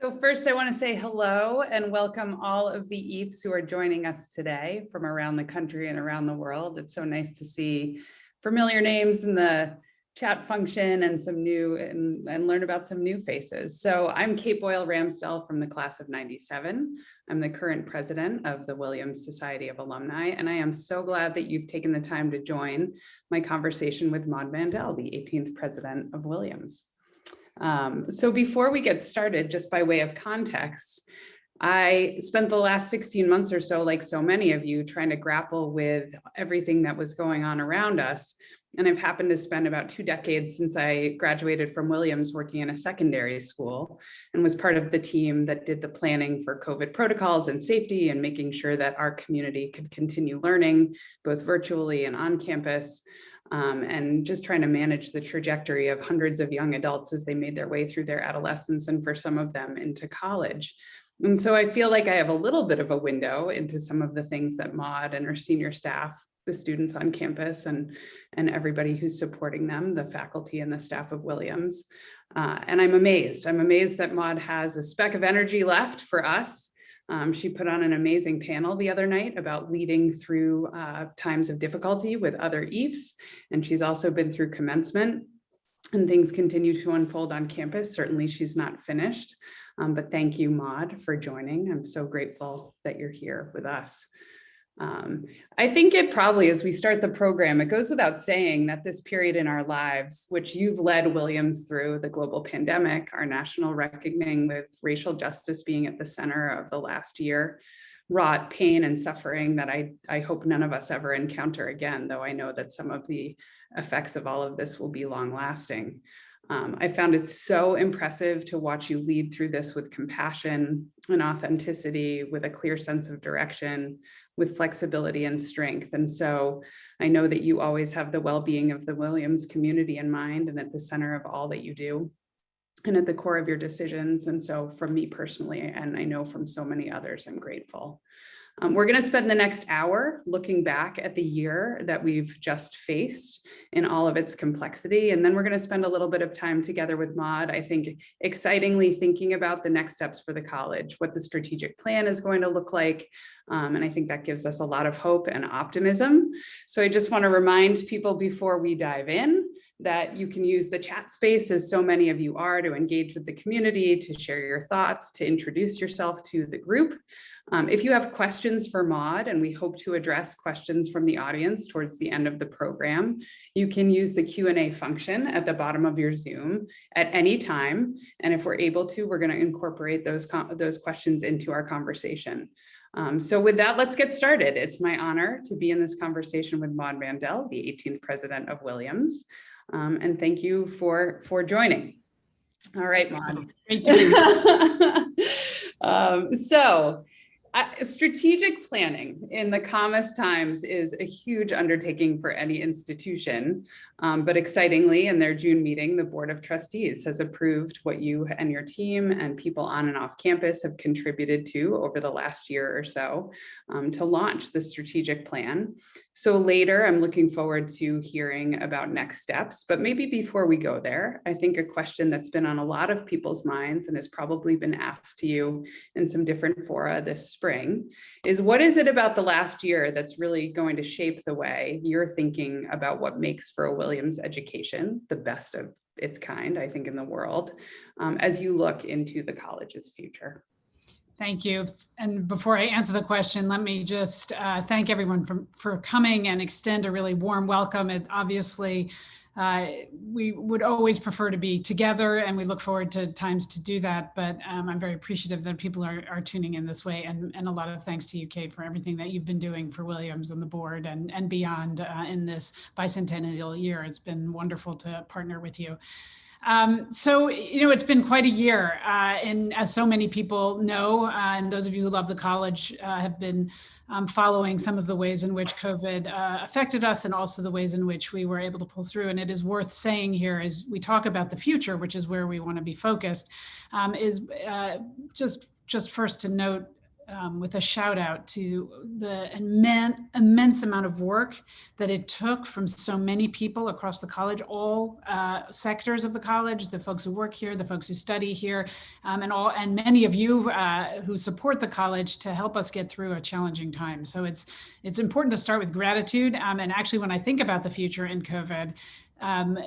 So first, I want to say hello and welcome all of the EAFs who are joining us today from around the country and around the world. It's so nice to see familiar names in the chat function and some new and learn about some new faces. So I'm Kate Boyle Ramsdell from the class of '97. I'm the current president of the Williams Society of Alumni, and I am so glad that you've taken the time to join my conversation with Maud Mandel, the 18th president of Williams. So before we get started, just by way of context, I spent the last 16 months or so, like so many of you, trying to grapple with everything that was going on around us. And I've happened to spend about 2 decades since I graduated from Williams working in a secondary school and was part of the team that did the planning for COVID protocols and safety and making sure that our community could continue learning both virtually and on campus. And just trying to manage the trajectory of hundreds of young adults as they made their way through their adolescence and for some of them into college. And so I feel like I have a little bit of a window into some of the things that Maud and her senior staff, the students on campus and everybody who's supporting them, the faculty and the staff of Williams. And I'm amazed that Maud has a speck of energy left for us. She put on an amazing panel the other night about leading through times of difficulty with other EAFs. And she's also been through commencement and things continue to unfold on campus. Certainly she's not finished, but thank you, Maud, for joining. I'm so grateful that you're here with us. I think it probably, as we start the program, it goes without saying that this period in our lives, which you've led Williams through, the global pandemic, our national reckoning with racial justice being at the center of the last year, wrought pain and suffering that I hope none of us ever encounter again, though I know that some of the effects of all of this will be long lasting. I found it so impressive to watch you lead through this with compassion and authenticity, with a clear sense of direction, with flexibility and strength. And so I know that you always have the well-being of the Williams community in mind and at the center of all that you do and at the core of your decisions. And so from me personally, and I know from so many others, I'm grateful. We're going to spend the next hour looking back at the year that we've just faced in all of its complexity. And then we're going to spend a little bit of time together with Maud, I think, excitingly thinking about the next steps for the college, what the strategic plan is going to look like. And I think that gives us a lot of hope and optimism. So I just want to remind people before we dive in that you can use the chat space, as so many of you are, to engage with the community, to share your thoughts, to introduce yourself to the group. If you have questions for Maud, and we hope to address questions from the audience towards the end of the program, you can use the Q&A function at the bottom of your Zoom at any time. And if we're able to, we're going to incorporate those questions into our conversation. So with that, let's get started. It's my honor to be in this conversation with Maud Mandel, the 18th president of Williams. And thank you for joining. All right, Maud. Great to be here. Strategic planning in the calmest times is a huge undertaking for any institution, but excitingly, in their June meeting, the Board of Trustees has approved what you and your team and people on and off campus have contributed to over the last year or so to launch the strategic plan. So later, I'm looking forward to hearing about next steps, but maybe before we go there, I think a question that's been on a lot of people's minds and has probably been asked to you in some different fora this spring is, what is it about the last year that's really going to shape the way you're thinking about what makes for a Williams education, the best of its kind, I think, in the world, as you look into the college's future? Thank you. And before I answer the question, let me just thank everyone for coming and extend a really warm welcome. It obviously, we would always prefer to be together, and we look forward to times to do that. But I'm very appreciative that people are tuning in this way. And a lot of thanks to you, Kate, for everything that you've been doing for Williams and the board and beyond in this bicentennial year. It's been wonderful to partner with you. So, it's been quite a year, and as so many people know, and those of you who love the college have been following some of the ways in which COVID affected us and also the ways in which we were able to pull through. And it is worth saying here as we talk about the future, which is where we want to be focused, is just first to note with a shout out to the immense amount of work that it took from so many people across the college, all sectors of the college, the folks who work here, the folks who study here, and many of you who support the college to help us get through a challenging time. So it's important to start with gratitude. And actually, when I think about the future in COVID,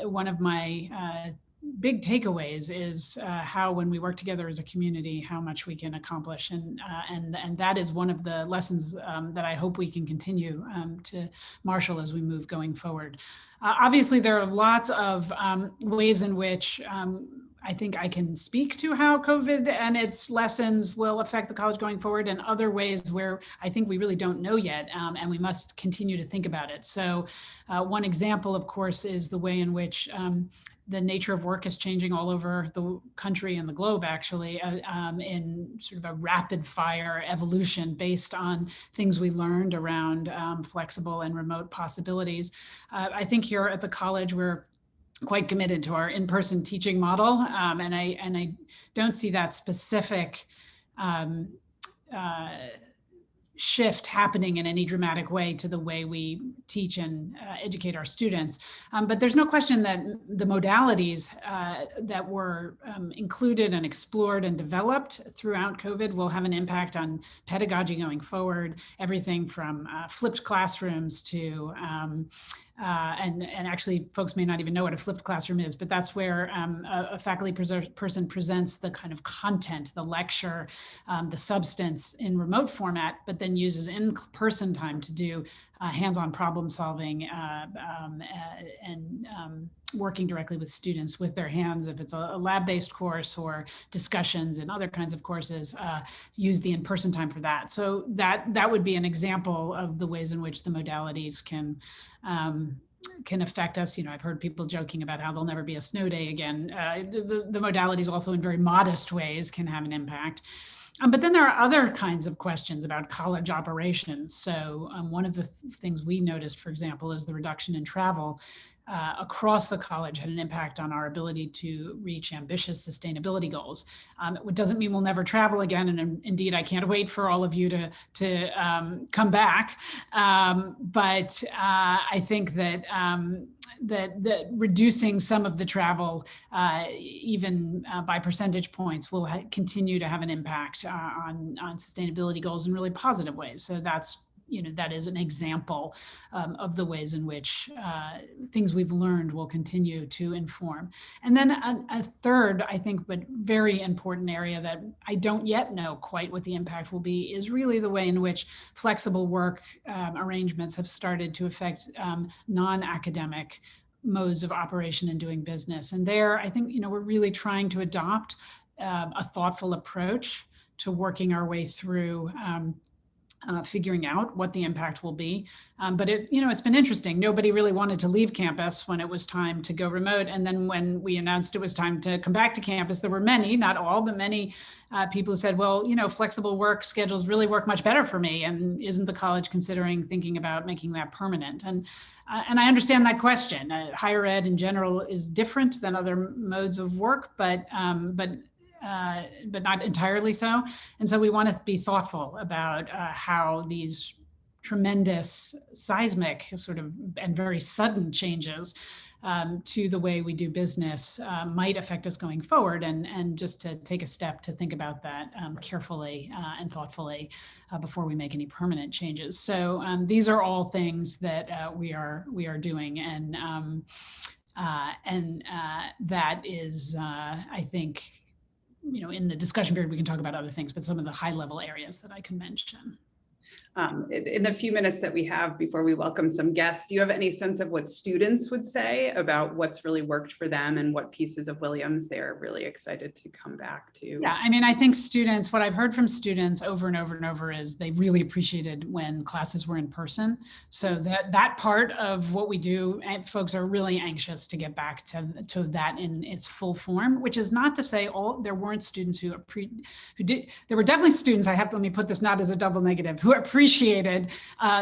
one of my big takeaways is how, when we work together as a community, how much we can accomplish, and that is one of the lessons that I hope we can continue to marshal as we move going forward. Obviously, there are lots of ways in which I think I can speak to how COVID and its lessons will affect the college going forward, and other ways where I think we really don't know yet, and we must continue to think about it. So one example, of course, is the way in which the nature of work is changing all over the country and the globe, actually, in sort of a rapid fire evolution based on things we learned around flexible and remote possibilities. I think here at the college, we're quite committed to our in-person teaching model, and I don't see that specific shift happening in any dramatic way to the way we teach and educate our students. But there's no question that the modalities that were included and explored and developed throughout COVID will have an impact on pedagogy going forward, everything from flipped classrooms to and actually folks may not even know what a flipped classroom is, but that's where a faculty person presents the kind of content, the lecture, the substance in remote format, but then uses in-person time to do hands-on problem solving and working directly with students with their hands. If it's a lab-based course or discussions and other kinds of courses, use the in-person time for that. So that would be an example of the ways in which the modalities can affect us. You know, I've heard people joking about how there'll never be a snow day again. The modalities also in very modest ways can have an impact. But then there are other kinds of questions about college operations. So one of the things we noticed, for example, is the reduction in travel across the college had an impact on our ability to reach ambitious sustainability goals. It doesn't mean we'll never travel again, and indeed, I can't wait for all of you to come back. But I think that that reducing some of the travel, even by percentage points, will continue to have an impact on sustainability goals in really positive ways. So that's, you know, that is an example of the ways in which things we've learned will continue to inform. And then a third, I think, but very important area that I don't yet know quite what the impact will be is really the way in which flexible work arrangements have started to affect non-academic modes of operation and doing business. And there, I think, you know, we're really trying to adopt a thoughtful approach to working our way through figuring out what the impact will be. But it's been interesting. Nobody really wanted to leave campus when it was time to go remote. And then when we announced it was time to come back to campus, there were many, not all, but many people who said, well, you know, flexible work schedules really work much better for me. And isn't the college thinking about making that permanent? And I understand that question. Higher ed in general is different than other modes of work, but not entirely so. And so we want to be thoughtful about how these tremendous seismic sort of and very sudden changes to the way we do business might affect us going forward, and just to take a step to think about that carefully and thoughtfully before we make any permanent changes. So these are all things that we are doing, and that is, I think, you know, in the discussion period, we can talk about other things, but some of the high level areas that I can mention. In the few minutes that we have before we welcome some guests, do you have any sense of what students would say about what's really worked for them and what pieces of Williams they're really excited to come back to? Yeah, I mean, I think students, what I've heard from students over and over and over is they really appreciated when classes were in person. So that part of what we do, and folks are really anxious to get back to that in its full form, which is not to say there weren't students who did. There were definitely students, let me put this not as a double negative, who appreciated appreciated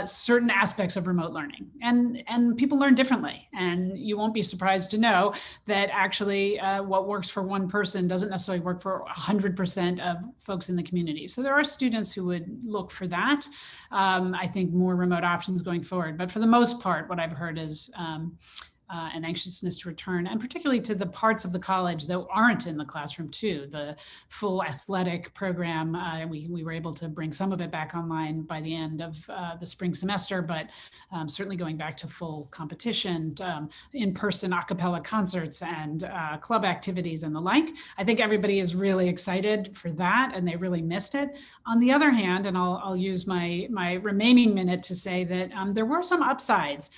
certain aspects of remote learning, and people learn differently. And you won't be surprised to know that actually what works for one person doesn't necessarily work for 100% of folks in the community. So there are students who would look for that. I think more remote options going forward, but for the most part, what I've heard is an anxiousness to return, and particularly to the parts of the college that aren't in the classroom too. The full athletic program, we were able to bring some of it back online by the end of the spring semester, but certainly going back to full competition, in-person a cappella concerts and club activities and the like. I think everybody is really excited for that, and they really missed it. On the other hand, and I'll use my remaining minute to say that there were some upsides.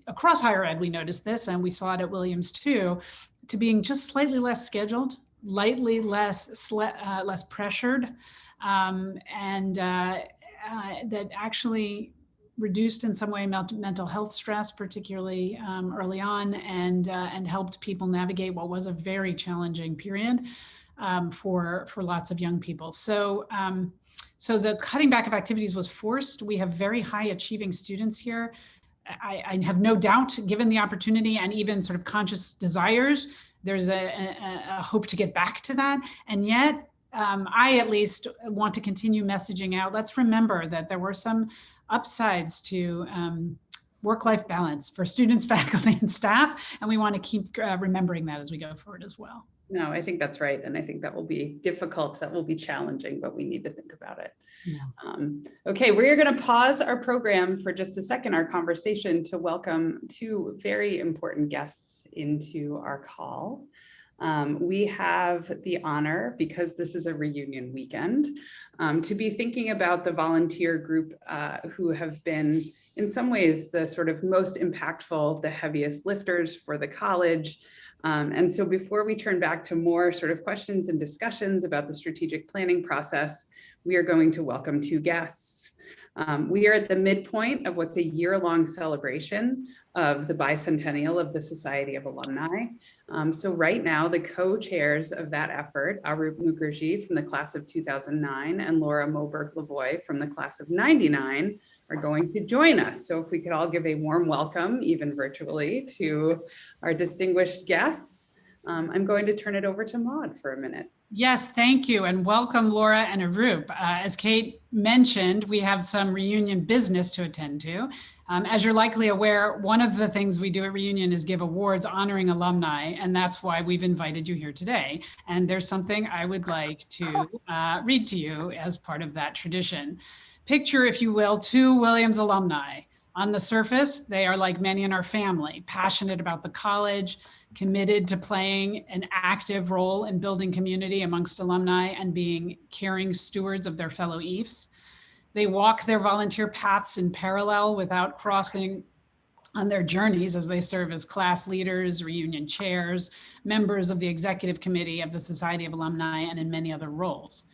Across higher ed, we noticed this, and we saw it at Williams too, to being just slightly less scheduled, lightly less pressured, and that actually reduced in some way mental health stress, particularly early on, and helped people navigate what was a very challenging period for lots of young people. So the cutting back of activities was forced. We have very high achieving students here. I have no doubt, given the opportunity and even sort of conscious desires, there's a hope to get back to that. And yet, I at least want to continue messaging out. Let's remember that there were some upsides to work-life balance for students, faculty, and staff, and we want to keep remembering that as we go forward as well. No, I think that's right. And I think that will be difficult, that will be challenging, but we need to think about it. Yeah. Okay, we're going to pause our program for just a second, our conversation, to welcome two very important guests into our call. We have the honor, because this is a reunion weekend, to be thinking about the volunteer group who have been, in some ways, the sort of most impactful, the heaviest lifters for the college. And so before we turn back to more sort of questions and discussions about the strategic planning process, we are going to welcome two guests. We are at the midpoint of what's a year-long celebration of the Bicentennial of the Society of Alumni. So right now, the co-chairs of that effort, Arup Mukherjee from the class of 2009 and Laura Moberg-Lavoie from the class of 99, are going to join us. So if we could all give a warm welcome, even virtually, to our distinguished guests. I'm going to turn it over to Maud for a minute. Yes, thank you, and welcome Laura and Arup. As Kate mentioned, we have some reunion business to attend to. As you're likely aware, one of the things we do at Reunion is give awards honoring alumni, and that's why we've invited you here today. And there's something I would like to read to you as part of that tradition. Picture, if you will, two Williams alumni. On the surface, they are like many in our family, passionate about the college, committed to playing an active role in building community amongst alumni and being caring stewards of their fellow EIFs. They walk their volunteer paths in parallel without crossing on their journeys as they serve as class leaders, reunion chairs, members of the executive committee of the Society of Alumni, and in many other roles.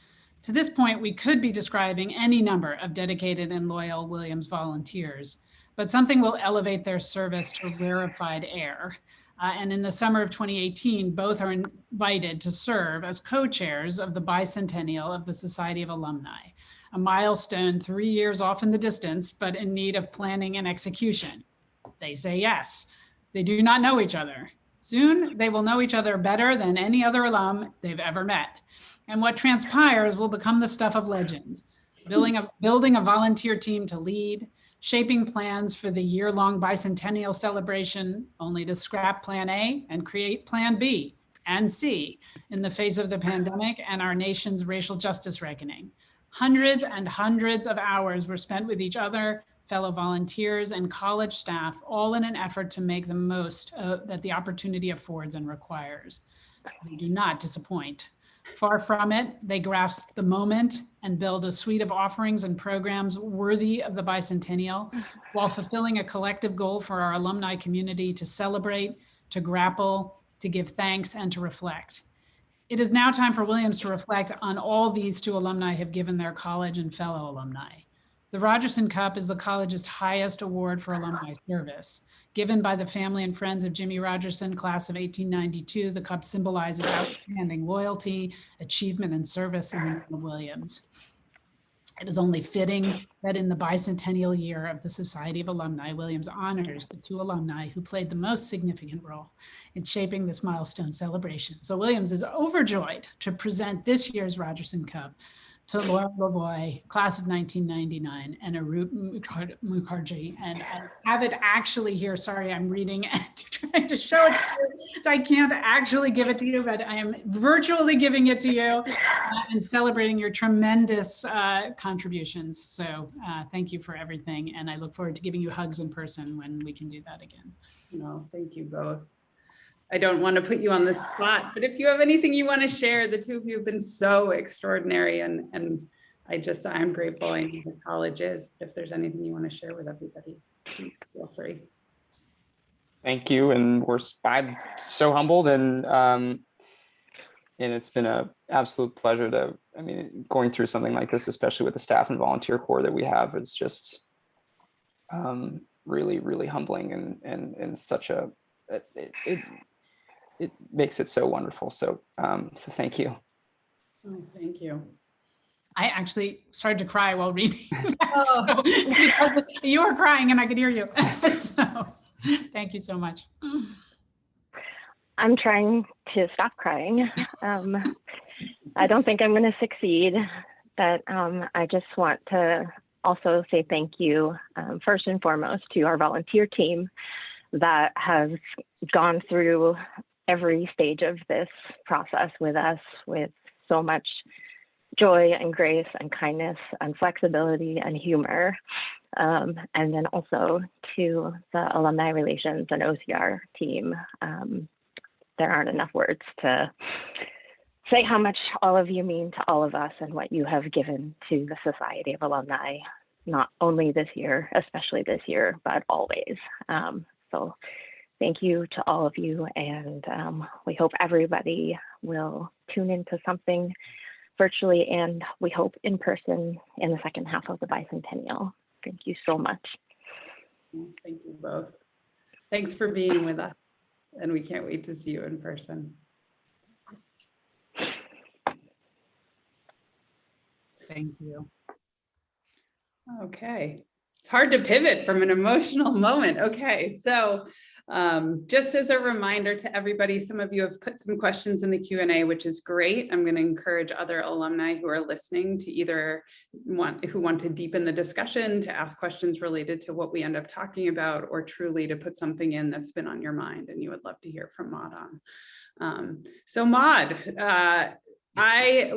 To this point, we could be describing any number of dedicated and loyal Williams volunteers, but something will elevate their service to rarefied air. And in the summer of 2018, both are invited to serve as co-chairs of the Bicentennial of the Society of Alumni, a milestone 3 years off in the distance, but in need of planning and execution. They say yes. They do not know each other. Soon, they will know each other better than any other alum they've ever met. And what transpires will become the stuff of legend, building a volunteer team to lead, shaping plans for the year-long bicentennial celebration, only to scrap Plan A and create Plan B and C in the face of the pandemic and our nation's racial justice reckoning. Hundreds and hundreds of hours were spent with each other, fellow volunteers, and college staff, all in an effort to make the most that the opportunity affords and requires. They do not disappoint. Far from it, they grasp the moment and build a suite of offerings and programs worthy of the Bicentennial, while fulfilling a collective goal for our alumni community to celebrate, to grapple, to give thanks, and to reflect. It is now time for Williams to reflect on all these two alumni have given their college and fellow alumni. The Rogerson Cup is the college's highest award for alumni service. Given by the family and friends of Jimmy Rogerson, class of 1892, the cup symbolizes outstanding loyalty, achievement, and service in the name of Williams. It is only fitting that in the bicentennial year of the Society of Alumni, Williams honors the two alumni who played the most significant role in shaping this milestone celebration. So Williams is overjoyed to present this year's Rogerson Cup to Laura Lavoie, class of 1999, and Arup Mukherjee. And I have it actually here. Sorry, I'm reading and trying to show it to you. I can't actually give it to you, but I am virtually giving it to you and celebrating your tremendous contributions. So thank you for everything. And I look forward to giving you hugs in person when we can do that again. No, thank you both. I don't want to put you on the spot, but if you have anything you want to share, the two of you have been so extraordinary, and I'm grateful. I know the college is, but if there's anything you want to share with everybody, please feel free. Thank you, and I'm so humbled, and it's been an absolute pleasure to, going through something like this, especially with the staff and volunteer corps that we have, is just really, really humbling, and such a, it makes it so wonderful. So thank you. Oh, thank you. I actually started to cry while reading that, so, because you were crying and I could hear you. So thank you so much. I'm trying to stop crying. I don't think I'm going to succeed, but I just want to also say thank you, first and foremost, to our volunteer team that has gone through every stage of this process with us with so much joy and grace and kindness and flexibility and humor. And then also to the alumni relations and OCR team. There aren't enough words to say how much all of you mean to all of us and what you have given to the Society of Alumni, not only this year, especially this year, but always. So thank you to all of you, and we hope everybody will tune into something virtually, and we hope in person in the second half of the Bicentennial. Thank you so much. Thank you both. Thanks for being with us, and we can't wait to see you in person. Thank you. Okay. It's hard to pivot from an emotional moment. Okay, so just as a reminder to everybody, some of you have put some questions in the Q&A, which is great. I'm going to encourage other alumni who are listening to either want to deepen the discussion, to ask questions related to what we end up talking about, or truly to put something in that's been on your mind and you would love to hear from Maud on. So Maud, I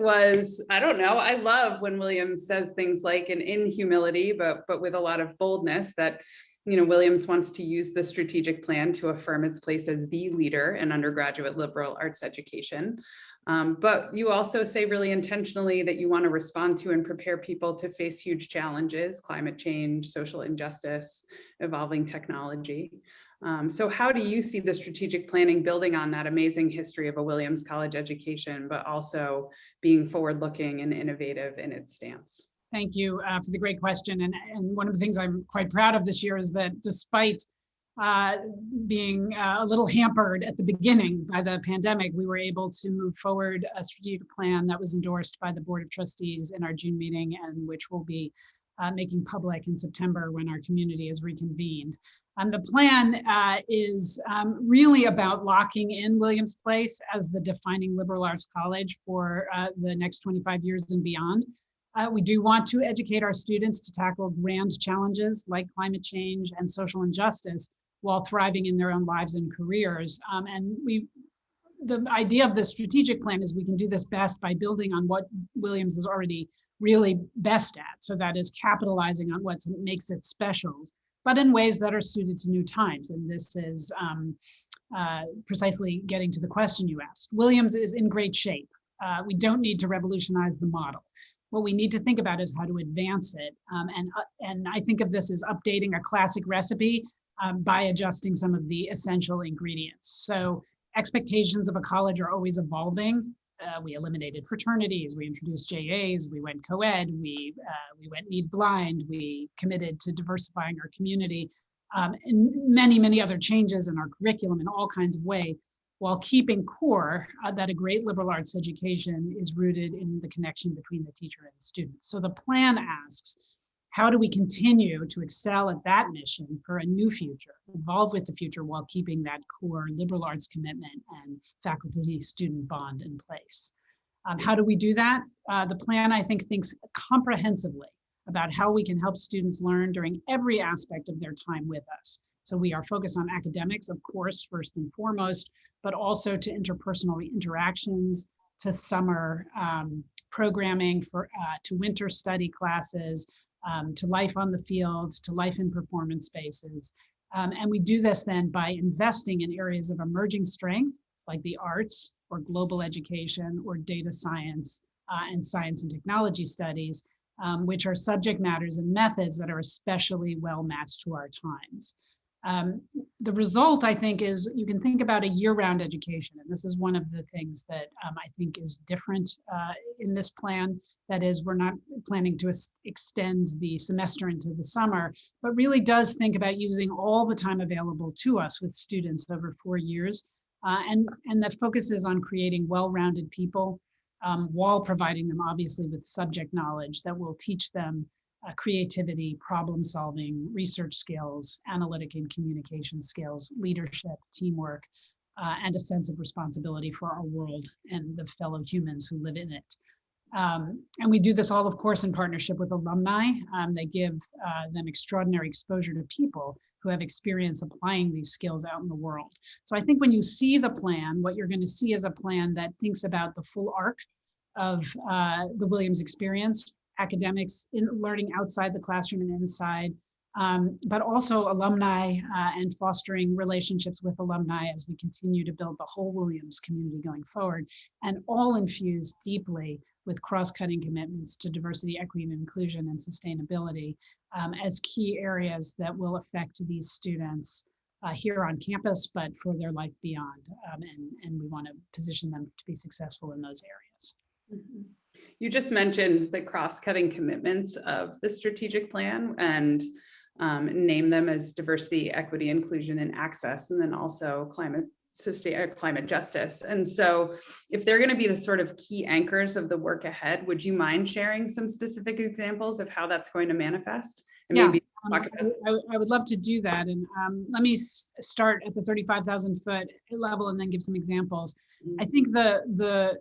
don't know, I love when Williams says things like, and in humility, but with a lot of boldness, that, Williams wants to use the strategic plan to affirm its place as the leader in undergraduate liberal arts education. But you also say really intentionally that you want to respond to and prepare people to face huge challenges: climate change, social injustice, evolving technology. So how do you see the strategic planning building on that amazing history of a Williams College education, but also being forward-looking and innovative in its stance? Thank you for the great question. And one of the things I'm quite proud of this year is that despite being a little hampered at the beginning by the pandemic, we were able to move forward a strategic plan that was endorsed by the Board of Trustees in our June meeting, and which will be making public in September when our community is reconvened. The plan is really about locking in Williams Place as the defining liberal arts college for the next 25 years and beyond. We do want to educate our students to tackle grand challenges like climate change and social injustice while thriving in their own lives and careers. The idea of the strategic plan is we can do this best by building on what Williams is already really best at. So that is capitalizing on what makes it special, but in ways that are suited to new times. And this is precisely getting to the question you asked. Williams is in great shape. We don't need to revolutionize the model. What we need to think about is how to advance it. And I think of this as updating a classic recipe by adjusting some of the essential ingredients. So expectations of a college are always evolving. We eliminated fraternities, we introduced JAs, we went co-ed, we went need blind, we committed to diversifying our community, and many, many other changes in our curriculum in all kinds of ways. while keeping core that a great liberal arts education is rooted in the connection between the teacher and the student. So the plan asks, how do we continue to excel at that mission for a new future, evolve with the future while keeping that core liberal arts commitment and faculty-student bond in place? How do we do that? The plan, I think, thinks comprehensively about how we can help students learn during every aspect of their time with us. So we are focused on academics, of course, first and foremost, but also to interpersonal interactions, to summer programming, to winter study classes, to life on the field, to life in performance spaces. And we do this then by investing in areas of emerging strength, like the arts or global education or data science and science and technology studies, which are subject matters and methods that are especially well matched to our times. The result, I think, is you can think about a year-round education. And this is one of the things that I think is different in this plan. That is, we're not planning to extend the semester into the summer, but really does think about using all the time available to us with students over 4 years. And that focuses on creating well-rounded people while providing them, obviously, with subject knowledge that will teach them creativity, problem solving, research skills, analytic and communication skills, leadership, teamwork, and a sense of responsibility for our world and the fellow humans who live in it. And we do this all, of course, in partnership with alumni. They give them extraordinary exposure to people who have experience applying these skills out in the world. So I think when you see the plan, what you're going to see is a plan that thinks about the full arc of the Williams experience, academics in learning outside the classroom and inside, but also alumni and fostering relationships with alumni as we continue to build the whole Williams community going forward, and all infused deeply with cross-cutting commitments to diversity, equity, and inclusion and sustainability as key areas that will affect these students here on campus, but for their life beyond. And we want to position them to be successful in those areas. Mm-hmm. You just mentioned the cross-cutting commitments of the strategic plan and name them as diversity, equity, inclusion, and access, and then also climate justice. And so if they're going to be the sort of key anchors of the work ahead, would you mind sharing some specific examples of how that's going to manifest? And yeah, maybe talk about I would love to do that. And let me start at the 35,000 foot level and then give some examples. Mm-hmm. I think the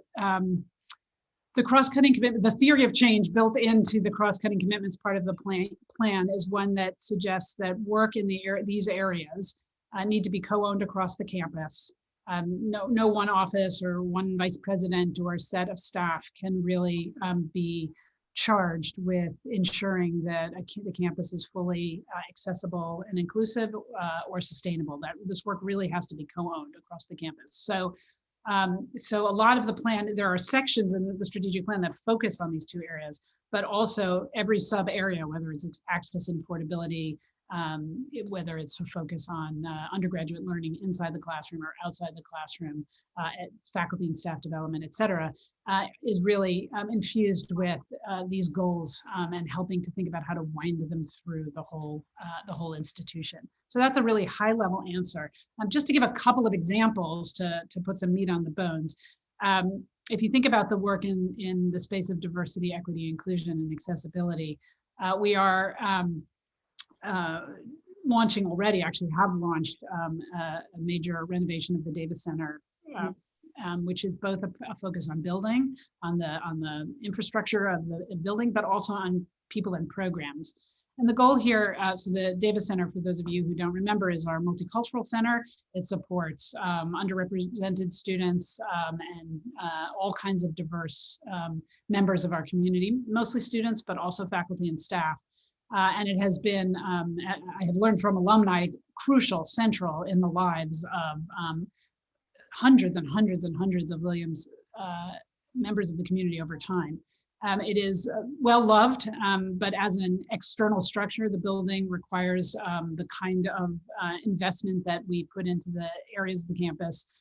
cross-cutting commitment, the theory of change built into the cross-cutting commitments part of the plan is one that suggests that work in these areas need to be co-owned across the campus. No one office or one vice president or set of staff can really be charged with ensuring that the campus is fully accessible and inclusive or sustainable. That this work really has to be co-owned across the campus. So a lot of the plan, there are sections in the strategic plan that focus on these two areas, but also every sub area, whether it's access and portability, whether it's a focus on undergraduate learning inside the classroom or outside the classroom, faculty and staff development, et cetera, is really infused with these goals and helping to think about how to wind them through the whole institution. So that's a really high level answer. Just to give a couple of examples to put some meat on the bones. If you think about the work in the space of diversity, equity, inclusion, and accessibility, we are launching already, actually have launched a major renovation of the Davis Center, which is both a focus on building, on the infrastructure of the building, but also on people and programs. And the goal here, so the Davis Center, for those of you who don't remember, is our multicultural center. It supports underrepresented students and all kinds of diverse members of our community, mostly students, but also faculty and staff. And it has been, I have learned from alumni, crucial, central in the lives of hundreds and hundreds and hundreds of Williams members of the community over time. It is well loved, but as an external structure, the building requires the kind of investment that we put into the areas of the campus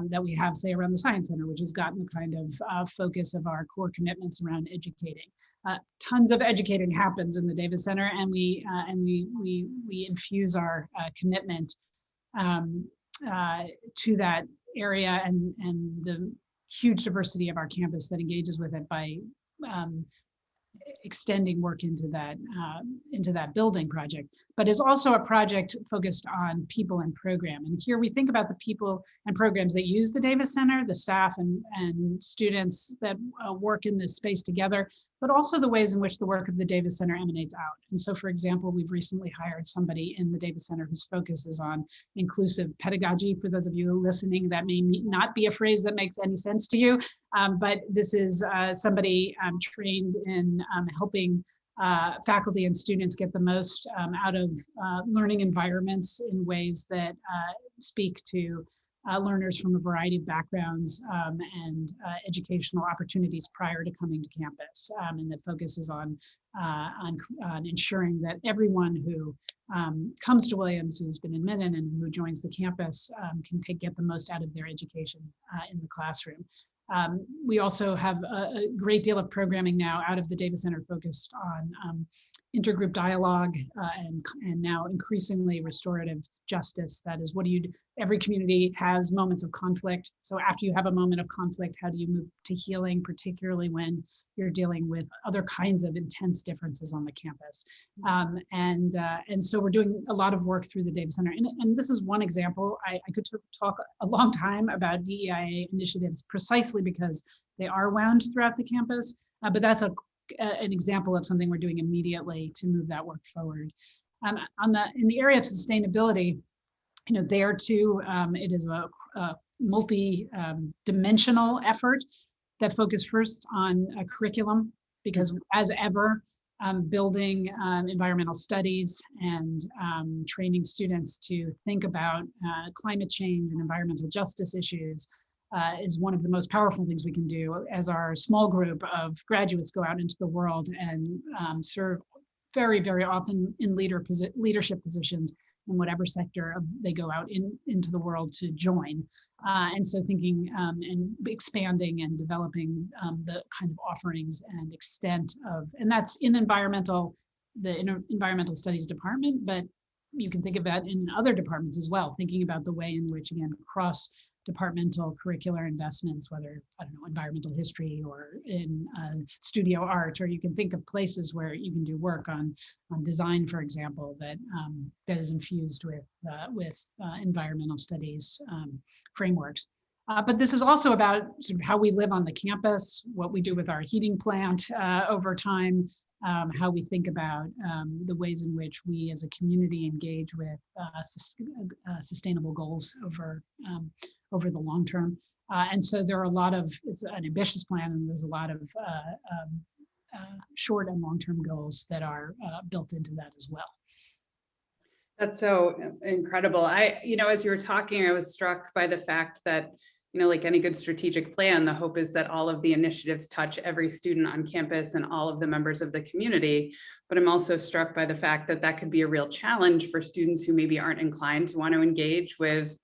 that we have, say, around the Science Center, which has gotten the kind of focus of our core commitments around educating. Tons of educating happens in the Davis Center, and we infuse our commitment to that area and the huge diversity of our campus that engages with it by extending work into that building project, but is also a project focused on people and program. And here we think about the people and programs that use the Davis Center, the staff and students that work in this space together, but also the ways in which the work of the Davis Center emanates out. And so, for example, we've recently hired somebody in the Davis Center whose focus is on inclusive pedagogy. For those of you listening, that may not be a phrase that makes any sense to you, but this is somebody trained in helping faculty and students get the most out of learning environments in ways that speak to learners from a variety of backgrounds and educational opportunities prior to coming to campus, and that focuses on ensuring that everyone who comes to Williams, who's been admitted and who joins the campus, can get the most out of their education in the classroom. We also have a great deal of programming now out of the Davis Center focused on intergroup dialogue and now increasingly restorative justice. That is, what do you do? Every community has moments of conflict. So after you have a moment of conflict, how do you move to healing, particularly when you're dealing with other kinds of intense differences on the campus? And so we're doing a lot of work through the Davis Center. And this is one example. I could talk a long time about DEIA initiatives precisely because they are wound throughout the campus, but that's an example of something we're doing immediately to move that work forward. In the area of sustainability, there too, it is a multi-dimensional effort that focused first on a curriculum, because as ever, building environmental studies and training students to think about climate change and environmental justice issues is one of the most powerful things we can do as our small group of graduates go out into the world and serve very, very often in leadership positions in whatever sector they go out into the world to join. And so thinking and expanding and developing the kind of offerings and extent of, and that's in the environmental studies department, but you can think of that in other departments as well, thinking about the way in which, again, cross-departmental curricular investments, whether, I don't know, environmental history or in studio art, or you can think of places where you can do work on design, for example, that is infused with environmental studies frameworks. But this is also about sort of how we live on the campus, what we do with our heating plant over time, how we think about the ways in which we as a community engage with sustainable goals over the long term. And so there are it's an ambitious plan, and there's a lot of short and long-term goals that are built into that as well. That's so incredible. As you were talking, I was struck by the fact that, like any good strategic plan, the hope is that all of the initiatives touch every student on campus and all of the members of the community. But I'm also struck by the fact that that could be a real challenge for students who maybe aren't inclined to want to engage with,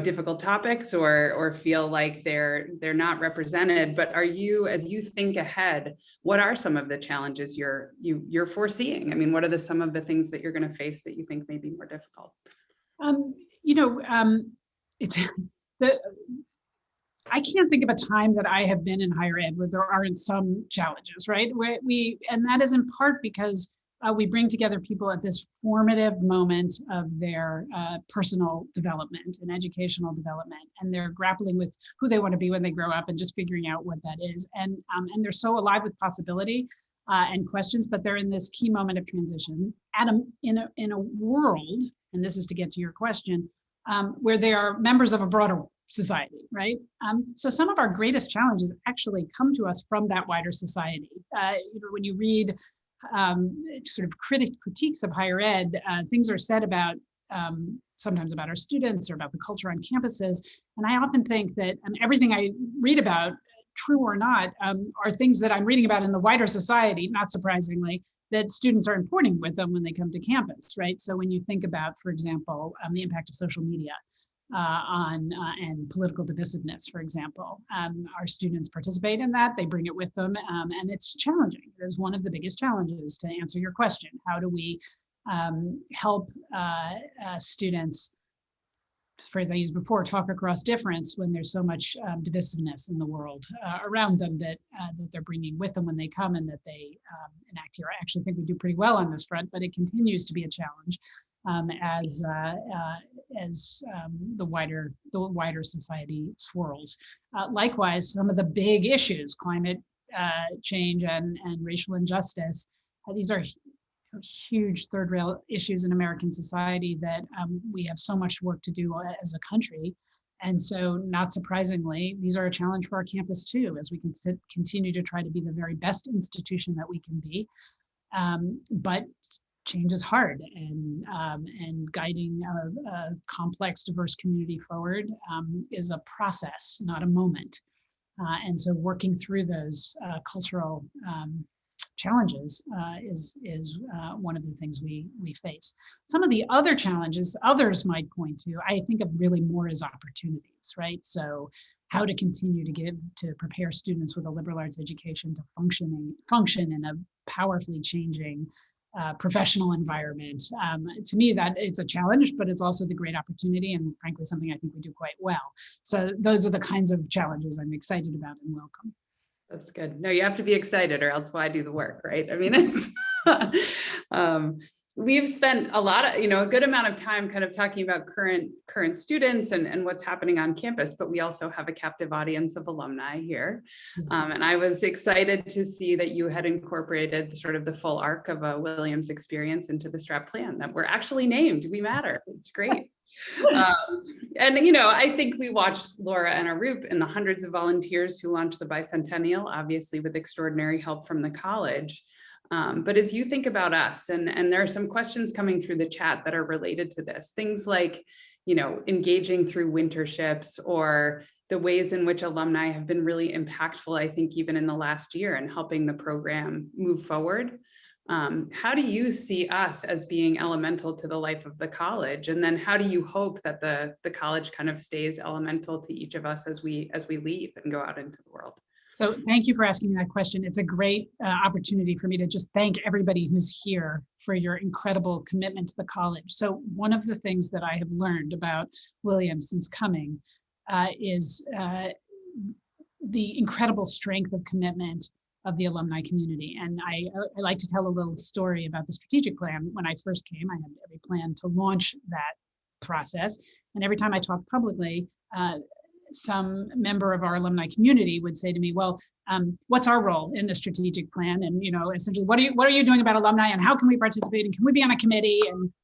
difficult topics or feel like they're not represented. But as you think ahead, what are some of the challenges you're foreseeing? I mean, what are some of the things that you're going to face that you think may be more difficult? I can't think of a time that I have been in higher ed where there aren't some challenges, right? And that is in part because we bring together people at this formative moment of their personal development and educational development, and they're grappling with who they want to be when they grow up and just figuring out what that is. And they're so alive with possibility and questions, but they're in this key moment of transition in a world, and this is to get to your question, where they are members of a broader society, right? So some of our greatest challenges actually come to us from that wider society. When you read sort of critiques of higher ed, things are said about sometimes about our students or about the culture on campuses. And I often think that everything I read about, true or not, are things that I'm reading about in the wider society, not surprisingly, that students are importing with them when they come to campus, right? So when you think about, for example, the impact of social media and political divisiveness, for example, our students participate in that, they bring it with them, and it's challenging. It is one of the biggest challenges, to answer your question. How do we help students phrase I used before, talk across difference when there's so much divisiveness in the world around them that they're bringing with them when they come and that they enact here. I actually think we do pretty well on this front, but it continues to be a challenge as the wider society swirls. Likewise, some of the big issues, climate change and racial injustice, these are huge third rail issues in American society that we have so much work to do as a country. And so not surprisingly, these are a challenge for our campus too, as we can continue to try to be the very best institution that we can be. But change is hard, and guiding a complex, diverse community forward is a process, not a moment. And so working through those cultural challenges is one of the things we face. Some of the other challenges others might point to, I think of really more as opportunities, right? So how to continue to prepare students with a liberal arts education to function in a powerfully changing professional environment. To me, that it's a challenge, but it's also the great opportunity, and frankly, something I think we do quite well. So those are the kinds of challenges I'm excited about and welcome. That's good. No, you have to be excited or else why do the work, right? I mean, it's, we've spent a good amount of time kind of talking about current students and what's happening on campus, but we also have a captive audience of alumni here. Yes. And I was excited to see that you had incorporated sort of the full arc of a Williams experience into the STRAP plan, that we're actually named. We matter. It's great. And, I think we watched Laura and Arup and the hundreds of volunteers who launched the Bicentennial, obviously with extraordinary help from the college. But as you think about us, and there are some questions coming through the chat that are related to this, things like, engaging through winterships, or the ways in which alumni have been really impactful, I think, even in the last year, and helping the program move forward. How do you see us as being elemental to the life of the college? And then how do you hope that the college kind of stays elemental to each of us as we leave and go out into the world? So thank you for asking me that question. It's a great opportunity for me to just thank everybody who's here for your incredible commitment to the college. So one of the things that I have learned about Williams since coming is the incredible strength of commitment of the alumni community. And I like to tell a little story about the strategic plan. When I first came, I had every plan to launch that process. And every time I talked publicly, some member of our alumni community would say to me, well, what's our role in the strategic plan? And, essentially, what are you doing about alumni, and how can we participate, and can we be on a committee?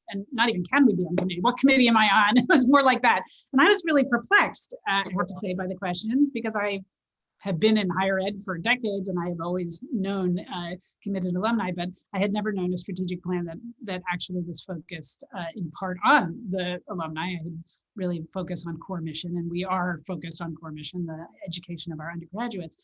And not even can we be on a committee, what committee am I on? It was more like that. And I was really perplexed, I have to say, by the questions, because I had been in higher ed for decades, and I have always known committed alumni, but I had never known a strategic plan that actually was focused in part on the alumni. I had really focused on core mission, and we are focused on core mission, the education of our undergraduates.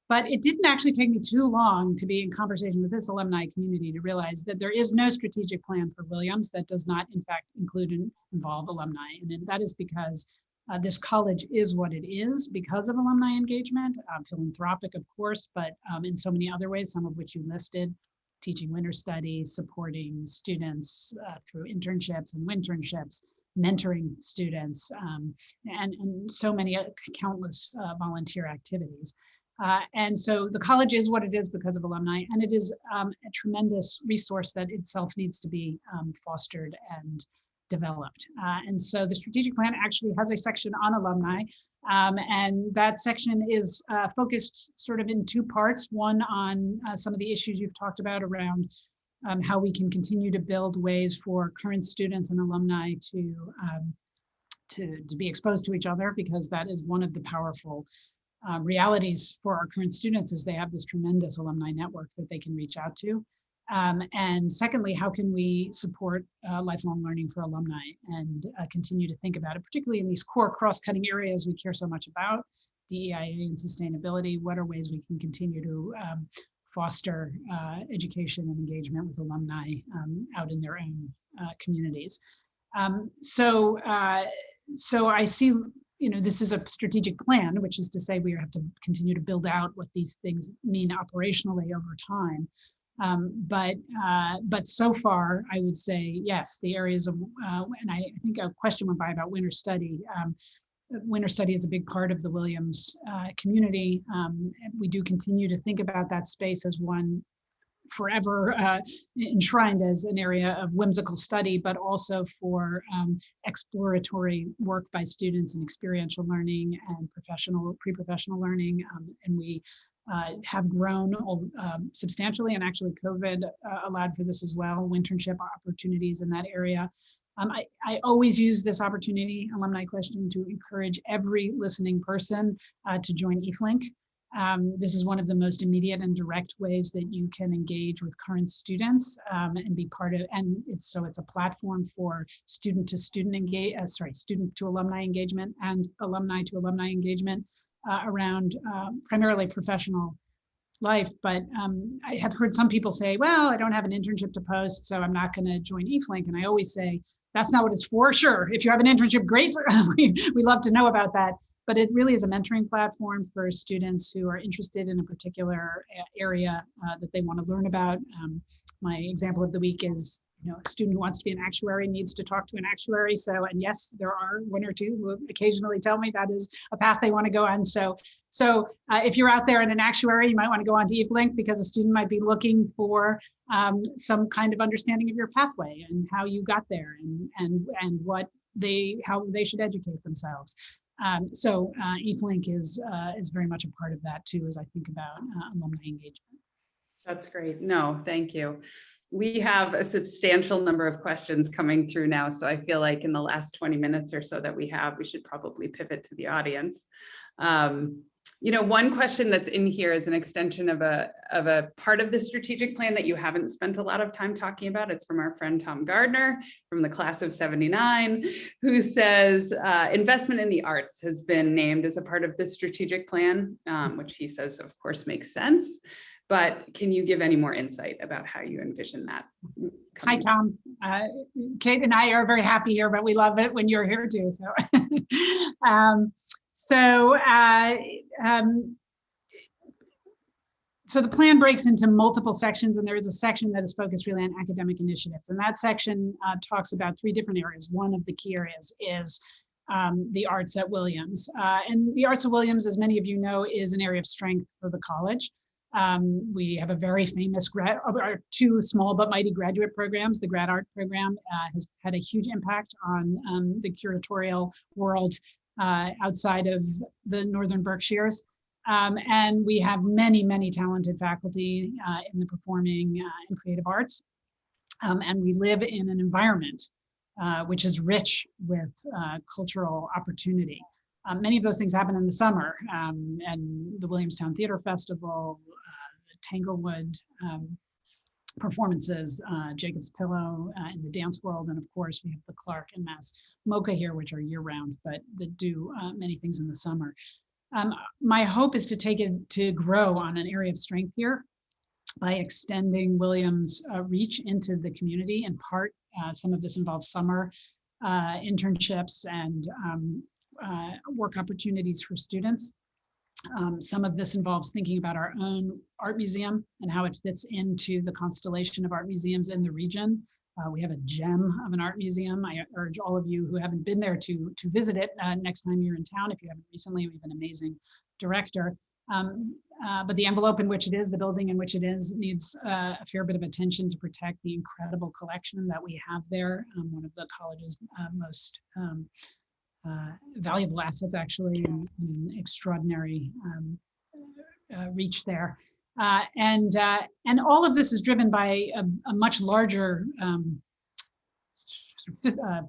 But it didn't actually take me too long to be in conversation with this alumni community to realize that there is no strategic plan for Williams that does not, in fact, include and involve alumni. And that is because this college is what it is because of alumni engagement, philanthropic, of course, but in so many other ways, some of which you listed: teaching winter studies, supporting students through internships and winternships, mentoring students, and so many countless volunteer activities. And so the college is what it is because of alumni, and it is a tremendous resource that itself needs to be fostered and developed. And so the strategic plan actually has a section on alumni, and that section is focused sort of in two parts. One on some of the issues you've talked about around how we can continue to build ways for current students and alumni to be exposed to each other, because that is one of the powerful realities for our current students, is they have this tremendous alumni network that they can reach out to. And secondly, how can we support lifelong learning for alumni and continue to think about it, particularly in these core cross-cutting areas we care so much about, DEIA and sustainability. What are ways we can continue to foster education and engagement with alumni out in their own communities? So I see, this is a strategic plan, which is to say we have to continue to build out what these things mean operationally over time. But so far, I would say, yes, the areas of, and I think a question went by about winter study. Winter study is a big part of the Williams community. We do continue to think about that space as one forever enshrined as an area of whimsical study, but also for exploratory work by students and experiential learning and pre-professional learning. And we have grown substantially, and actually COVID allowed for this as well, internship opportunities in that area. I always use this opportunity, alumni question, to encourage every listening person to join eFlink. This is one of the most immediate and direct ways that you can engage with current students and be part of, and it's a platform for student to alumni engagement and alumni to alumni engagement around primarily professional life. But I have heard some people say, well, I don't have an internship to post, so I'm not going to join eFlink. And I always say, that's not what it's for. Sure, if you have an internship, great. we love to know about that. But it really is a mentoring platform for students who are interested in a particular area that they want to learn about. My example of the week is, a student who wants to be an actuary needs to talk to an actuary. So, and yes, there are one or two who occasionally tell me that is a path they want to go on. So if you're out there in an actuary, you might want to go on to eFlink, because a student might be looking for some kind of understanding of your pathway and how you got there, and how they should educate themselves. So eFlink is very much a part of that too, as I think about alumni engagement. That's great. No, thank you. We have a substantial number of questions coming through now, so I feel like in the last 20 minutes or so that we should probably pivot to the audience. One question that's in here is an extension of a part of the strategic plan that you haven't spent a lot of time talking about. It's from our friend Tom Gardner from the class of '79, who says investment in the arts has been named as a part of the strategic plan, which he says, of course, makes sense. But can you give any more insight about how you envision that? Hi, Tom. Kate and I are very happy here, but we love it when you're here too. So the plan breaks into multiple sections, and there is a section that is focused really on academic initiatives. And that section talks about 3 different areas. One of the key areas is the arts at Williams. And the arts at Williams, as many of you know, is an area of strength for the college. We have a very famous our 2 small but mighty graduate programs. The grad art program has had a huge impact on the curatorial world outside of the Northern Berkshires. And we have many, many talented faculty in the performing and creative arts. And we live in an environment which is rich with cultural opportunity. Many of those things happen in the summer, and the Williamstown Theater Festival, the Tanglewood performances, Jacob's Pillow in the dance world, and of course we have the Clark and Mass Mocha here, which are year-round, but that do many things in the summer. My hope is to take it to grow on an area of strength here by extending Williams' reach into the community. In part, some of this involves summer internships and work opportunities for students. Some of this involves thinking about our own art museum and how it fits into the constellation of art museums in the region. We have a gem of an art museum. I urge all of you who haven't been there to visit it next time you're in town. If you haven't recently, we have an amazing director. But the envelope in which it is, the building in which it is, needs a fair bit of attention to protect the incredible collection that we have there. One of the college's most valuable assets, actually, and extraordinary reach there. And all of this is driven by a much larger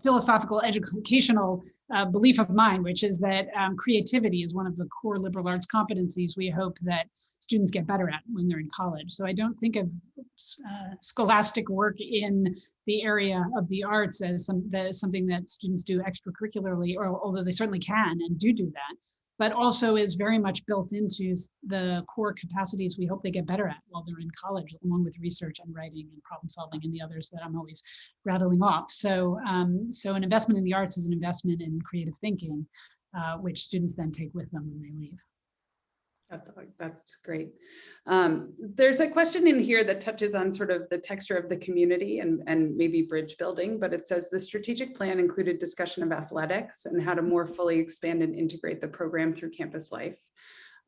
philosophical, educational belief of mine, which is that creativity is one of the core liberal arts competencies we hope that students get better at when they're in college. So I don't think of scholastic work in the area of the arts as something that students do extracurricularly, or although they certainly can and do that, but also is very much built into the core capacities we hope they get better at while they're in college, along with research and writing and problem solving and the others that I'm always rattling off. So an investment in the arts is an investment in creative thinking, which students then take with them when they leave. That's great. There's a question in here that touches on sort of the texture of the community and maybe bridge building, but it says the strategic plan included discussion of athletics and how to more fully expand and integrate the program through campus life.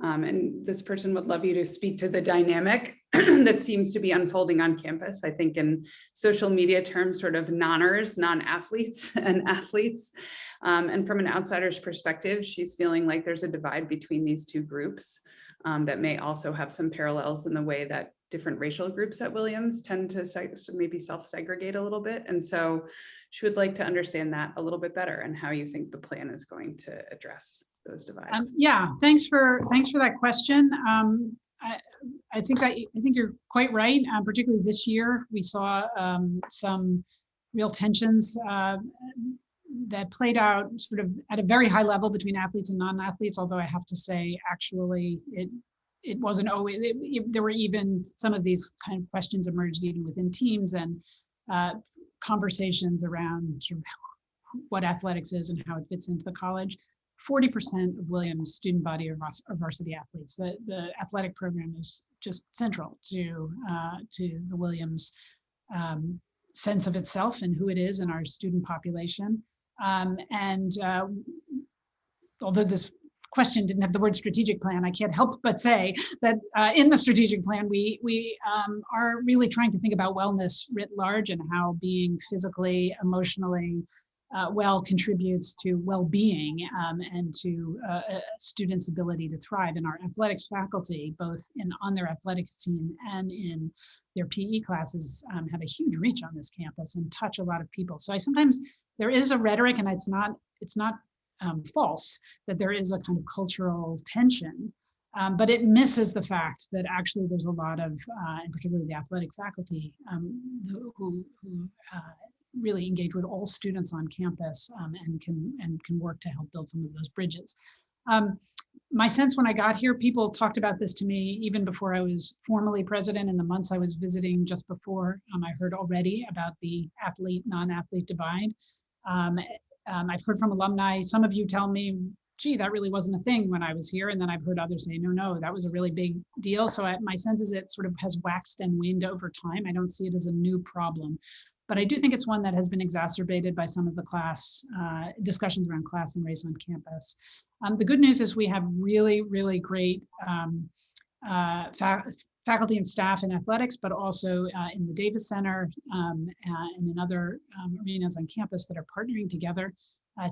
And this person would love you to speak to the dynamic that seems to be unfolding on campus. I think in social media terms, sort of nonners, non-athletes and athletes. And from an outsider's perspective, she's feeling like there's a divide between these two groups that may also have some parallels in the way that different racial groups at Williams tend to maybe self-segregate a little bit. And so she would like to understand that a little bit better and how you think the plan is going to address those divides. Yeah, thanks for that question. I think you're quite right. Particularly this year, we saw some real tensions that played out sort of at a very high level between athletes and non-athletes. Although I have to say, actually, it wasn't always. There were even some of these kind of questions emerged even within teams and conversations around sort of what athletics is and how it fits into the college. 40% of Williams' student body are varsity athletes. The athletic program is just central to the Williams sense of itself and who it is in our student population. Although this question didn't have the word strategic plan, I can't help but say that in the strategic plan, we are really trying to think about wellness writ large and how being physically, emotionally, well contributes to well-being and to students' ability to thrive. And our athletics faculty, both on their athletics team and in their PE classes, have a huge reach on this campus and touch a lot of people. So sometimes there is a rhetoric, and it's not false, that there is a kind of cultural tension, but it misses the fact that actually there's a lot of, and particularly the athletic faculty, who really engage with all students on campus and can work to help build some of those bridges. My sense when I got here, people talked about this to me even before I was formally president. In the months I was visiting just before, I heard already about the athlete, non-athlete divide. I've heard from alumni, some of you tell me, gee, that really wasn't a thing when I was here. And then I've heard others say, no, that was a really big deal. So my sense is it sort of has waxed and waned over time. I don't see it as a new problem. But I do think it's one that has been exacerbated by some of the class discussions around class and race on campus. The good news is we have really, really great faculty and staff in athletics, but also in the Davis Center and in other arenas on campus that are partnering together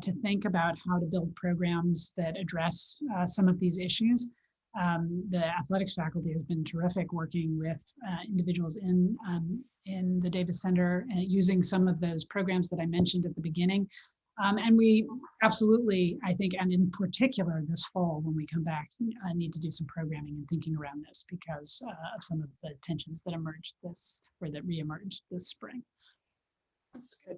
to think about how to build programs that address some of these issues. The athletics faculty has been terrific working with individuals in the Davis Center and using some of those programs that I mentioned at the beginning. And we absolutely, I think, and in particular this fall when we come back, need to do some programming and thinking around this because of some of the tensions that emerged that reemerged this spring. That's good.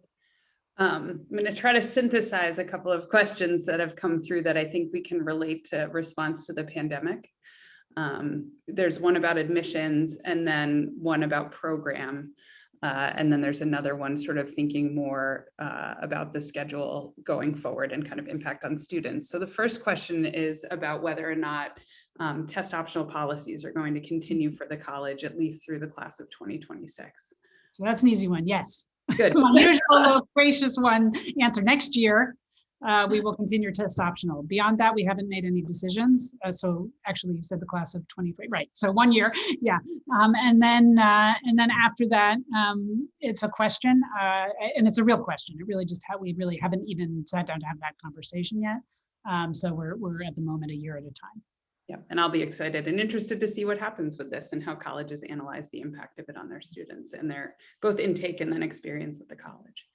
I'm going to try to synthesize a couple of questions that have come through that I think we can relate to response to the pandemic. There's one about admissions and then one about program. And then there's another one sort of thinking more about the schedule going forward and kind of impact on students. So the first question is about whether or not test optional policies are going to continue for the college, at least through the class of 2026. So that's an easy one, yes. Good. My usual loquacious one answer. Next year, we will continue test optional. Beyond that, we haven't made any decisions. So actually, you said the class of 23, right? So 1 year, yeah. And then after that, it's a question, and it's a real question. It really just we really haven't even sat down to have that conversation yet. So we're at the moment a year at a time. Yeah, and I'll be excited and interested to see what happens with this and how colleges analyze the impact of it on their students and their both intake and then experience at the college.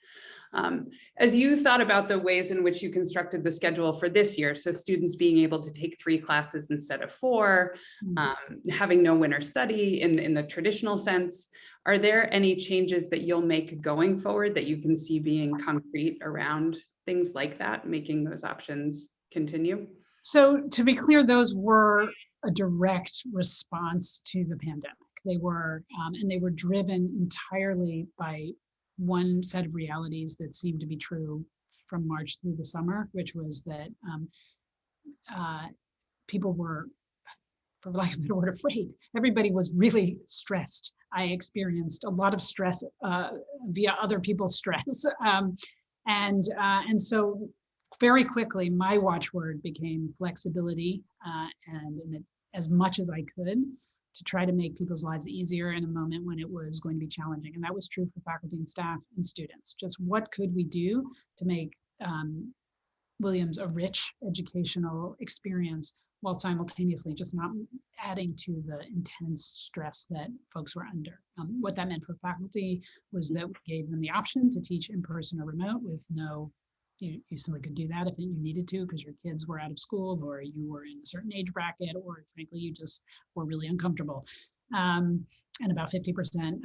As you thought about the ways in which you constructed the schedule for this year, so students being able to take 3 classes instead of 4, having no winter study in the traditional sense, are there any changes that you'll make going forward that you can see being concrete around things like that, making those options continue? So to be clear, those were a direct response to the pandemic. They were, and they were driven entirely by one set of realities that seemed to be true from March through the summer, which was that people were for lack of a better word, afraid. Everybody was really stressed. I experienced a lot of stress via other people's stress. And so very quickly, my watchword became flexibility, and as much as I could to try to make people's lives easier in a moment when it was going to be challenging. And that was true for faculty and staff and students. Just what could we do to make Williams a rich educational experience while simultaneously just not adding to the intense stress that folks were under. What that meant for faculty was that we gave them the option to teach in person or remote with no, you simply could do that if you needed to because your kids were out of school or you were in a certain age bracket or frankly, you just were really uncomfortable. And about 50%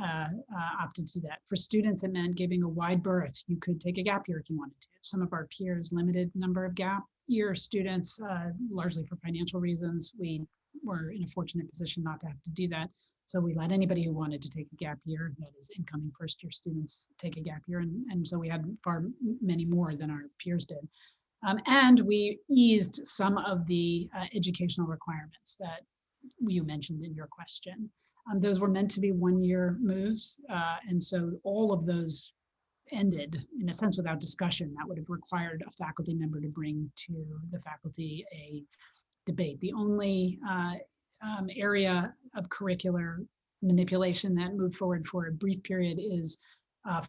opted to do that. For students, it meant giving a wide berth. You could take a gap year if you wanted to. Some of our peers limited number of gap year students, largely for financial reasons. We were in a fortunate position not to have to do that. So we let anybody who wanted to take a gap year, that is incoming first year students, take a gap year. And so we had far many more than our peers did. And we eased some of the educational requirements that you mentioned in your question. Those were meant to be one-year moves. And so all of those ended in a sense without discussion. That would have required a faculty member to bring to the faculty a debate. The only area of curricular manipulation that moved forward for a brief period is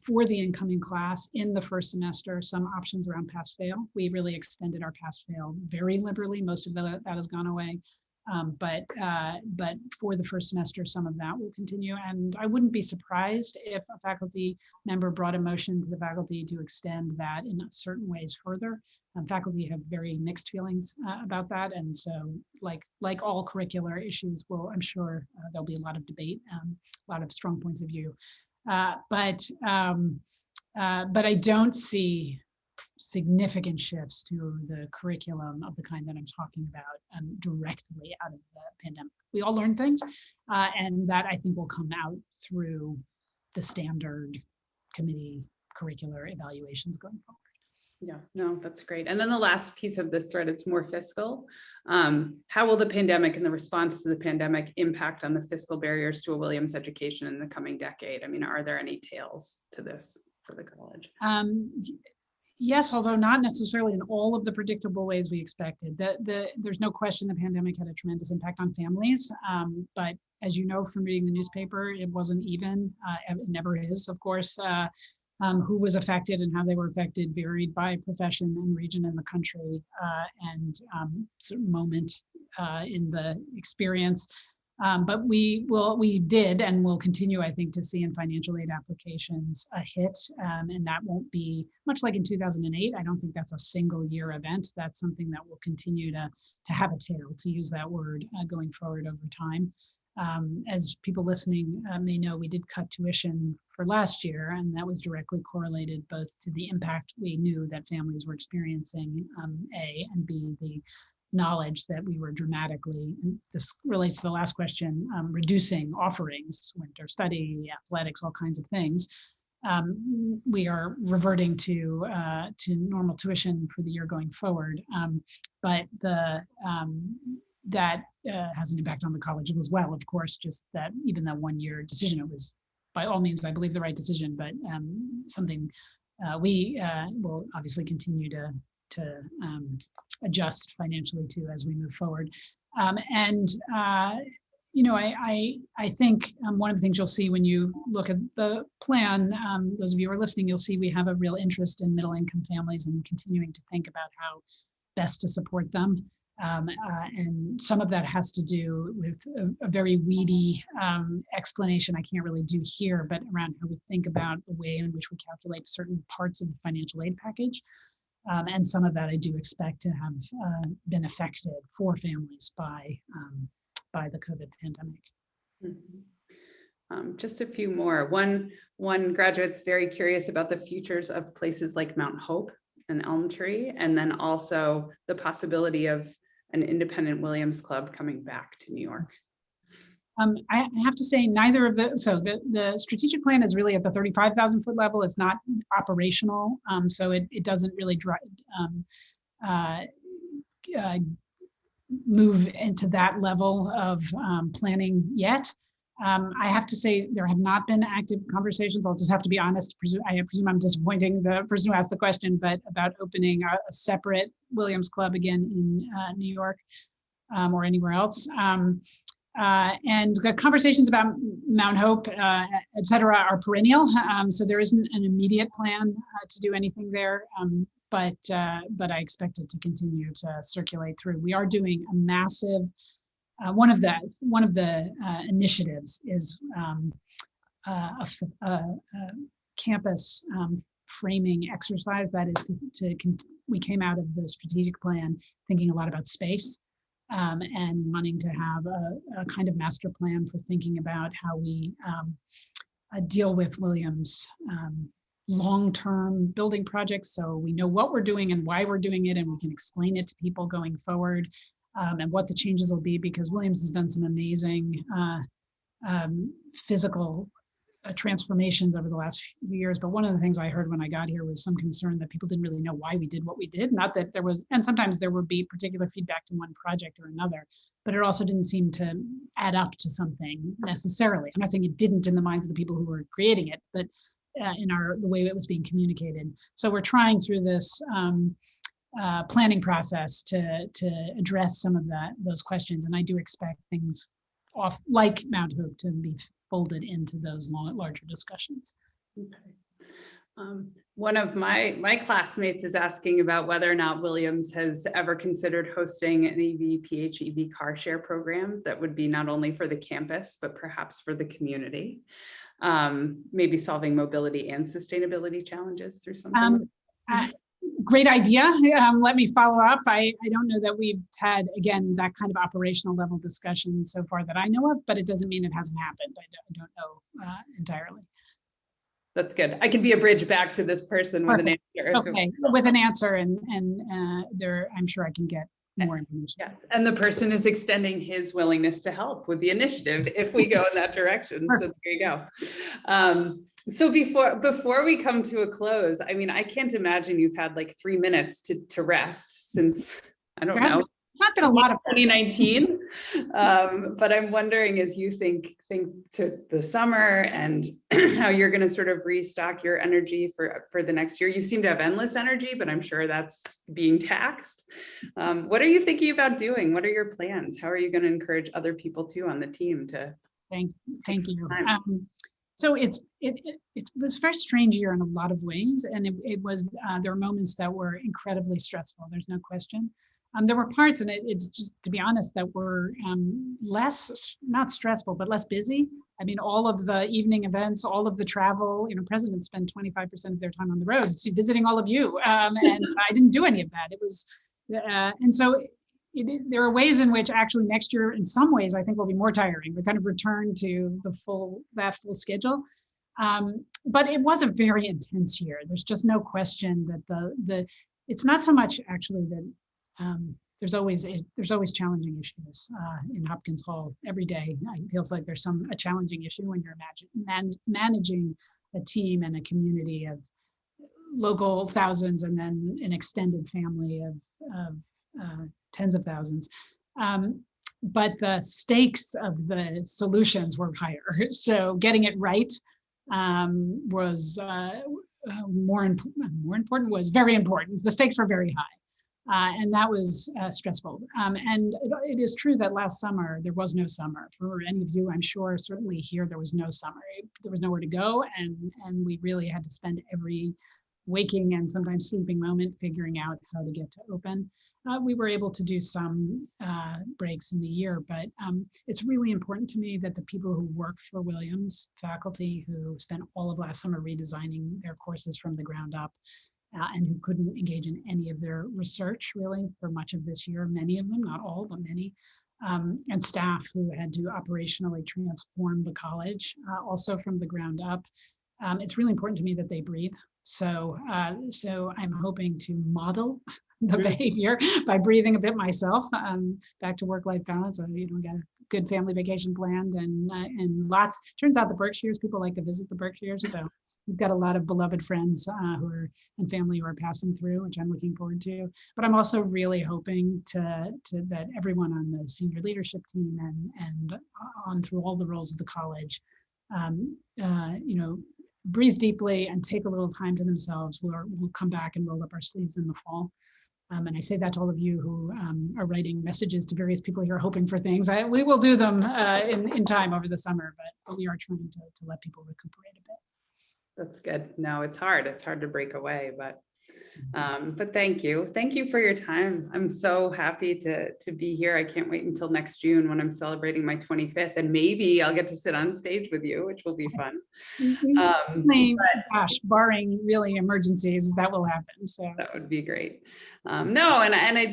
for the incoming class in the first semester, some options around pass-fail. We really extended our pass-fail very liberally. Most of that has gone away. But for the first semester, some of that will continue. And I wouldn't be surprised if a faculty member brought a motion to the faculty to extend that in certain ways further. Faculty have very mixed feelings about that. And so like all curricular issues, I'm sure there'll be a lot of debate, a lot of strong points of view. But I don't see significant shifts to the curriculum of the kind that I'm talking about directly out of the pandemic. We all learn things, and that I think will come out through the standard committee curricular evaluations going forward. Yeah, no, that's great. And then the last piece of this thread, it's more fiscal. How will the pandemic and the response to the pandemic impact on the fiscal barriers to a Williams education in the coming decade? I mean, are there any tails to this for the college? Yes, although not necessarily in all of the predictable ways we expected. There's no question the pandemic had a tremendous impact on families, but as you know from reading the newspaper, it wasn't even, it never is, of course. Who was affected and how they were affected varied by profession and region in the country and sort of moment in the experience. But we did and will continue, I think, to see in financial aid applications a hit, and that won't be much like in 2008. I don't think that's a single year event. That's something that will continue to have a tail, to use that word, going forward over time. As people listening may know, we did cut tuition for last year, and that was directly correlated both to the impact we knew that families were experiencing, A, and B, the knowledge that we were dramatically, and this relates to the last question, reducing offerings, winter study, athletics, all kinds of things. We are reverting to normal tuition for the year going forward, but that has an impact on the college as well, of course, just that even that 1 year decision, it was by all means, I believe, the right decision, but something we will obviously continue to adjust financially to as we move forward. You know, I think one of the things you'll see when you look at the plan, those of you who are listening, you'll see we have a real interest in middle income families and continuing to think about how best to support them. And some of that has to do with a very weedy explanation I can't really do here, but around how we think about the way in which we calculate certain parts of the financial aid package. And some of that I do expect to have been affected for families by the COVID pandemic. Mm-hmm. Just a few more. One graduate's very curious about the futures of places like Mount Hope and Elm Tree, and then also the possibility of an independent Williams Club coming back to New York. I have to say neither of the, so the strategic plan is really at the 35,000 foot level. It's not operational. So it doesn't really move into that level of planning yet. I have to say there have not been active conversations. I'll just have to be honest. I presume I'm disappointing the person who asked the question, but about opening a separate Williams Club again in New York or anywhere else. And the conversations about Mount Hope, et cetera, are perennial. So there isn't an immediate plan to do anything there. But I expect it to continue to circulate through. We are doing a massive, one of the initiatives is a campus framing exercise that is we came out of the strategic plan thinking a lot about space and wanting to have a kind of master plan for thinking about how we deal with Williams' long-term building projects, so we know what we're doing and why we're doing it, and we can explain it to people going forward, and what the changes will be, because Williams has done some amazing physical transformations over the last few years. But one of the things I heard when I got here was some concern that people didn't really know why we did what we did. Not that there was, and sometimes there would be particular feedback to one project or another, but it also didn't seem to add up to something necessarily. I'm not saying it didn't in the minds of the people who were creating it, but in the way it was being communicated. So we're trying through this planning process to address some of those questions. And I do expect things like Mount Hope to be folded into those larger discussions. Okay. One of my classmates is asking about whether or not Williams has ever considered hosting an EV car share program that would be not only for the campus, but perhaps for the community. Maybe solving mobility and sustainability challenges through something. Great idea. Let me follow up. I don't know that we've had, again, that kind of operational level discussion so far that I know of, but it doesn't mean it hasn't happened. I don't know entirely. That's good. I can be a bridge back to this person with an answer. Okay, with an answer, and there, I'm sure I can get more information. Yes, and the person is extending his willingness to help with the initiative if we go in that direction. So there you go. So before we come to a close, I mean, I can't imagine you've had like 3 minutes to rest since, I don't know, not been a lot of 2019. But I'm wondering, as you think to the summer and how you're going to sort of restock your energy for the next year. You seem to have endless energy, but I'm sure that's being taxed. What are you thinking about doing? What are your plans? How are you going to encourage other people too on the team to? Thank you. So it was a very strange year in a lot of ways, and it was there were moments that were incredibly stressful. There's no question. There were parts, and it's just, to be honest, that were less, not stressful, but less busy. I mean, all of the evening events, all of the travel, presidents spend 25% of their time on the road visiting all of you. And I didn't do any of that. It was, and so there are ways in which actually next year, in some ways, I think will be more tiring. We kind of return to that full schedule. But it was a very intense year. There's just no question that it's not so much actually that there's always challenging issues in Hopkins Hall every day. It feels like there's a challenging issue when you're managing a team and a community of local thousands and then an extended family of tens of thousands. But the stakes of the solutions were higher. So getting it right was more important, was very important. The stakes were very high. And that was stressful. And it is true that last summer, there was no summer. For any of you, I'm sure, certainly here, there was no summer. There was nowhere to go. And we really had to spend every waking and sometimes sleeping moment figuring out how to get to open. We were able to do some breaks in the year, but it's really important to me that the people who work for Williams, faculty who spent all of last summer redesigning their courses from the ground up, and who couldn't engage in any of their research really for much of this year, many of them, not all, but many, and staff who had to operationally transform the college also from the ground up. It's really important to me that they breathe. So I'm hoping to model the behavior by breathing a bit myself, back to work-life balance. I got to good family vacation planned, and lots. Turns out the Berkshires, people like to visit the Berkshires, so we've got a lot of beloved friends and family who are passing through, which I'm looking forward to. But I'm also really hoping to that everyone on the senior leadership team and on through all the roles of the college, breathe deeply and take a little time to themselves. We'll come back and roll up our sleeves in the fall. And I say that to all of you who are writing messages to various people here hoping for things. We will do them in time over the summer, but we are trying to let people recuperate a bit. That's good. No, it's hard. It's hard to break away, but thank you. Thank you for your time. I'm so happy to be here. I can't wait until next June when I'm celebrating my 25th, and maybe I'll get to sit on stage with you, which will be fun. Gosh, barring really emergencies, that will happen. So that would be great. No, and I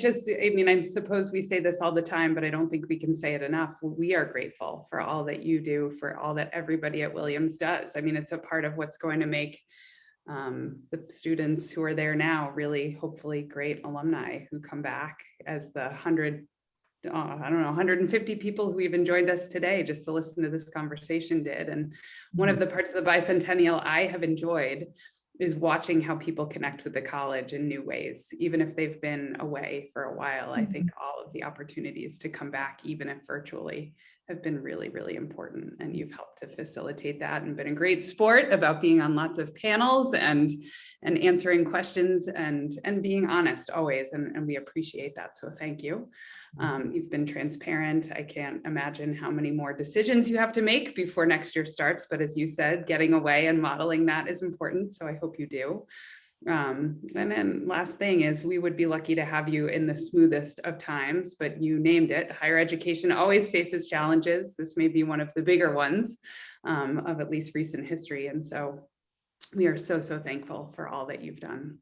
suppose we say this all the time, but I don't think we can say it enough. We are grateful for all that you do, for all that everybody at Williams does. I mean, it's a part of what's going to make the students who are there now really hopefully great alumni who come back as the 150 people who even joined us today just to listen to this conversation did. And one of the parts of the Bicentennial I have enjoyed is watching how people connect with the college in new ways, even if they've been away for a while. I think all of the opportunities to come back, even if virtually, have been really, really important. And you've helped to facilitate that and been a great sport about being on lots of panels and answering questions and being honest always. And we appreciate that. So thank you. You've been transparent. I can't imagine how many more decisions you have to make before next year starts. But as you said, getting away and modeling that is important. So I hope you do. And then last thing is, we would be lucky to have you in the smoothest of times, but you named it. Higher education always faces challenges. This may be one of the bigger ones of at least recent history. And so we are so thankful for all that you've done.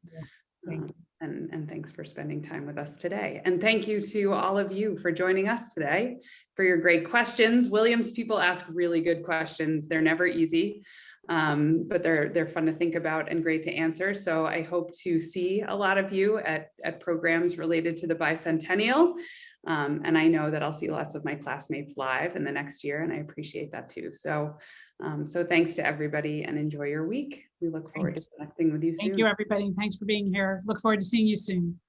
Thank you. And thanks for spending time with us today. And thank you to all of you for joining us today, for your great questions. Williams people ask really good questions. They're never easy, but they're fun to think about and great to answer. So I hope to see a lot of you at programs related to the Bicentennial. And I know that I'll see lots of my classmates live in the next year, and I appreciate that too. So thanks to everybody and enjoy your week. We look forward to connecting with you soon. Thank you, everybody. Thanks for being here. Look forward to seeing you soon.